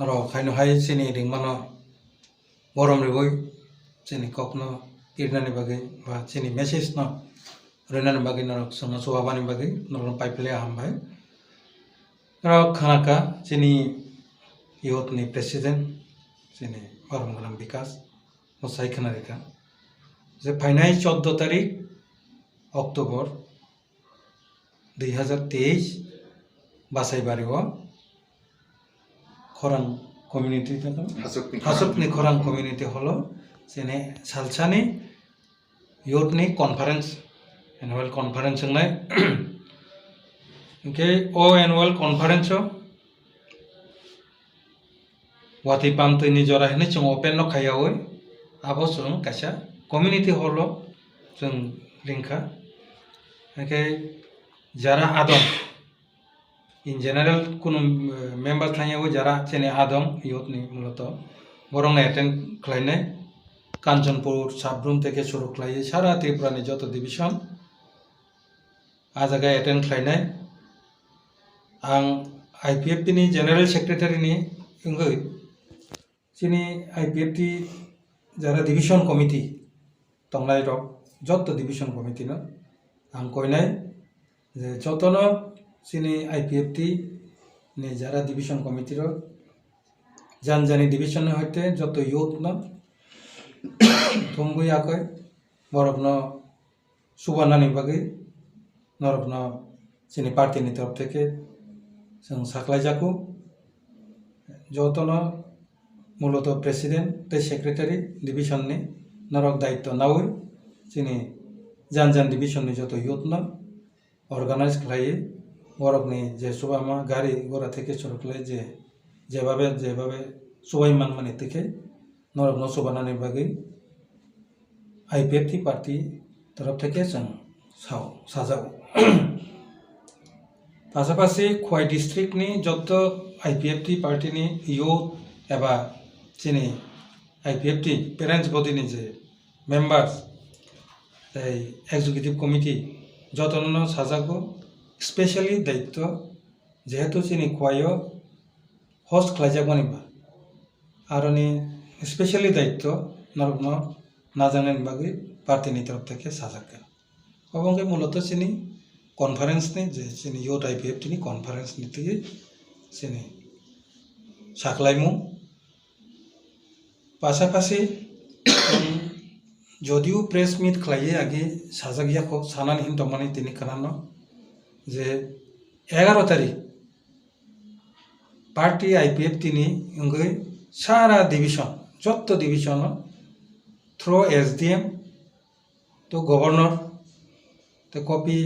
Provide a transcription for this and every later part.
naro khaino hai sini ringmano borom riboi sini kokno irnani bagi ba sini message no renani bagi naro sono suwabani bagi naro pipeline hambai naro khanaka sini youth ni president sini borom galang bikas musai khanarika je phainai 14 tarik Oktober 2023 Basaibariwa Khorang community Hasupni Khorang community holo sini salsani youth ni conference annual conference ngai okay o annual conference wati pamtu ni jora hene chung open no khayawe abo chung kaisa community holo chung lingkha okay jara adom in general কোনো member থাইয়াও যারা চেনে আদম ইয়ত নি মূলত বরং attend খাইনাই Kanchanpur Sabroom থেকে শুরু খাইয়ে সারা ত্রিপুরানি যত ডিভিশন আ জায়গায় অ্যাটেন্ড খাইনাই आं IPFT नि जनरल सेक्रेटारि नि इंगै चिनि IPFT যারা ডিভিশন কমিটি তংলাই রক যত ডিভিশন কমিটি না आं কইনাই যে যতন sini IPFT ni jara division committee ro janjani division hoite joto youth na thumgui akai borokno subanani bagi norokno sini party ni torf theke jong saklai jaku jotono muloto president te secretary division ni norok daitto naui sini janjan division ni joto youth na organize khlaiye বরকনি যে সুবামা গাড়ি গোড়া থেকে শুরু করে যেভাবে সবাই মানমানি থেকে নরক সুবানানি বাকি IPFT পার্টি তরফ থেকে সাজাও পাশাপাশি খোয়াই ডিস্ট্রিক্ট নি যত IPFT পার্টি নি ইউথ এবা চিনি IPFT প্যারেন্টস বডি নি যে মেম্বার্স এই এক্সিকিউটিভ কমিটি যতন সাজাগো स्पेशली दायित्व जेहेतु चिनी खुवायो होस्ट खालायजागोनिबा आरोनि स्पेशली दायित्व नरकनो नाजानायनि बागै पार्टीनि तरफ थेके साजागोन अबंगे मूलत चिनी कनफारेन्स नि जे चिनी youth IPFT नि कनफारेन्स नि थेके चिनी साखलायमु पासापासि যদিও প্রেস মিট খালাইয়ে আগে সাজাগিয়াখো সানানি হিনতমানি তিনি খানানো যে 11 তারিখ পার্টি IPFT ni इंगै सारा डिविजन যত डिविजन थ्रो SDM तो गवर्नर तो कॉपी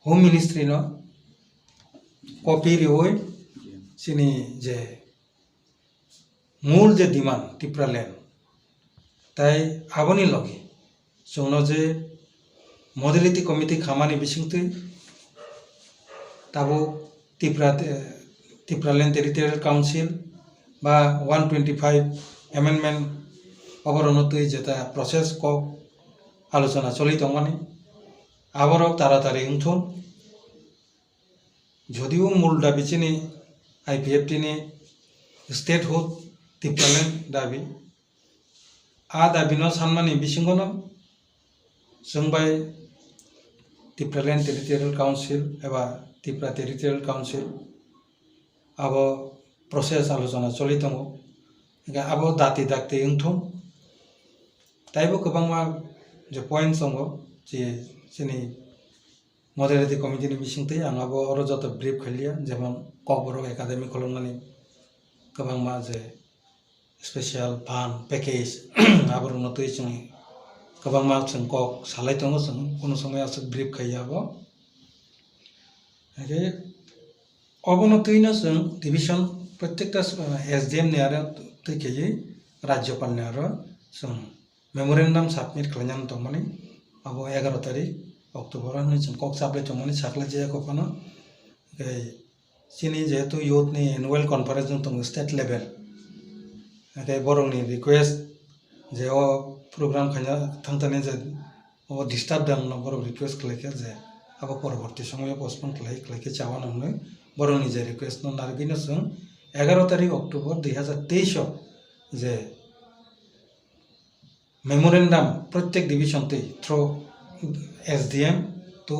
होम मिनिस्ट्री न कॉपी रिवोय सिनी जे मूल जे डिमांड टिप्रा लैंड ताई आबनी लगे जोंनो जे मॉडलिटी कमिटी खामानि बिसिंगते ताबो टिप्रालैंड टेरिटोरियल काउंसिल बा 125 एमेंडमेंट अबरनतुई जेता प्रोसेस को आलोचना चलि दंगनि आबरक तारातारि उंथुन जदिও मूल दाबि चिनि IPFT नि स्टेटहुड टिप्रालैंड दाबि आ दाबिनो सानमानि बिसिंगनो जोंबाय टिप्रालैंड टेरिटोरियल काउंसिल एबा Tripura Territorial Council abo proses आलोचना चलि दंगो abo dati dakte ingthum taibo kobangma je points दंगो जे जोंनि मॉडलिटी कमिटी नि बिसिंगते आं abo oro joto brief खालिया जेमन Kokborok academy खलंनानि kobangma je special फान पैकेज आबरनतुई जों kobangma जों कक सालाय दंगो जों कोनो समय आसक ब्रीफ खाइया abo अरे अबनतुई न जों डिविजन प्रत्येकटा SDM ने आरो तैखेयै राज्यपाल ने आरो जों मेमोरेंडम सबमिट खालामनानै दंमोन अब 11 तारिख अक्टोबर नि जों कक साप्लाय दंमोन साखला जायाखौ फानो चिनि जेहेतु youth नि एनुअल कन्फारेन्स दं स्टेट लेवल अरे बरंनि रिक्वेस्ट जे ओ प्रोग्राम खाना थांताने जे ओ डिस्टार्ब दं न बर रिक्वेस्ट खालायखा जे अब परवर्ती समय पोस्टपोन खालायके चावा नंनो बरंनि जे रिक्वेस्ट न नारबिनो जों 11 তারিখ অক্টোবর 2023 যে মেমোরেন্ডাম প্রত্যেক ডিভিশনতেই through SDM to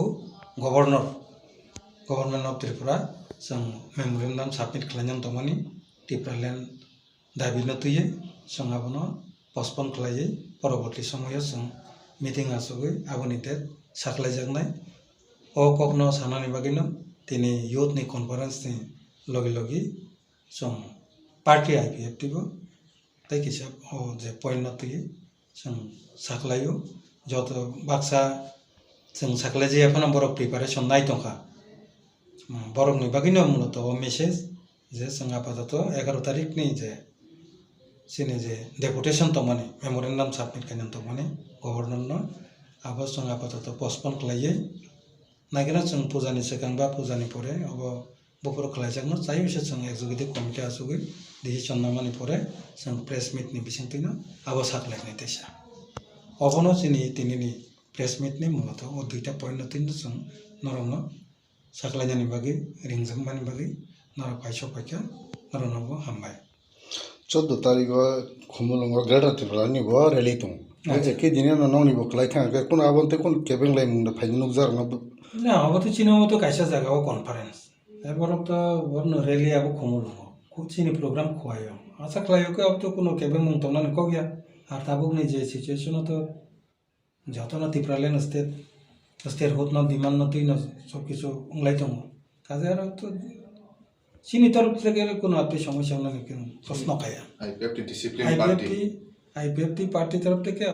government of Tripura जों मेमोरेंडम सबमिट खालामनानै दंमोन त्रिपुरा लैंड दाबि नतुयै जों आबनो पस्टपोन खालायै परवर्ती समायाव जों मिटिं आसुगै आबोनि डेट साख्लायजानाय अ कखनो सानानि बागैनो दिनै युथनि कनफारेन्सनि लगे लगे जों पार्टी IPF टिबो तै किसाब अ जे पॉइंट नतुयै जों साख्लायो जत बाक्सा जों साख्लायजायाफोना बरक प्रिपारेशन नाय दंखा बरकनि बागैनो मूलत मेसेज जे जों आपातत 11 तारिखनि जे सिनि जे डेपुटेशन दंमोन मेमोरेंडम सबमिट खालामनानै दंमोन गवर्नरनो आबो जों आपातत पस्टपोन खालायै नागिरना जों पूजानि सिगां बा पूजानि परे अब बपर खालायजागनो जाय बिसोर जों एग्जीक्यूटिव कमिटी आसुगै डिसिजन नामानि परे जों प्रेस मिटनि बिसिंथिनो आबो साख्लायनाय देसा अबनो सिनि दिनैनि प्रेस मिटनि मूलत अ दुइटा पॉइंट नतिनो जों नरनो साख्लायनायनि बागै रिंजोंमानि बागै नर पाइस पाइका नरनबो हामबाय 14 तारिख खुमुलंग ग्रेटर त्रिपुरानि बो रैली दं एखे दिनै नौनि बो खलाय थाङाखै कोन आबनते कोन केबें लाय मुंदा फाइनो नुजार ना अबतो चिनाव तो कायसा जागाव कॉन्फ्रेंस एबरक तो वरन रैली आबो खुमुलंग कुचिनि प्रोग्राम खुआयो आशा खालायो के अब तो कोनो केबें मुं तंनानि को गया आर ताबुकनि जे सिचुएशन तो जतना त्रिपुरा लैंड स्टेट होतना डिमांड नतुइनो सब किछु उंगलाय दं काजे आरो तो सिनि तरफ থেকে কোনো আপনি সমস্যা না প্রশ্ন খায়া IPF discipline party IPF party तरफ থেকে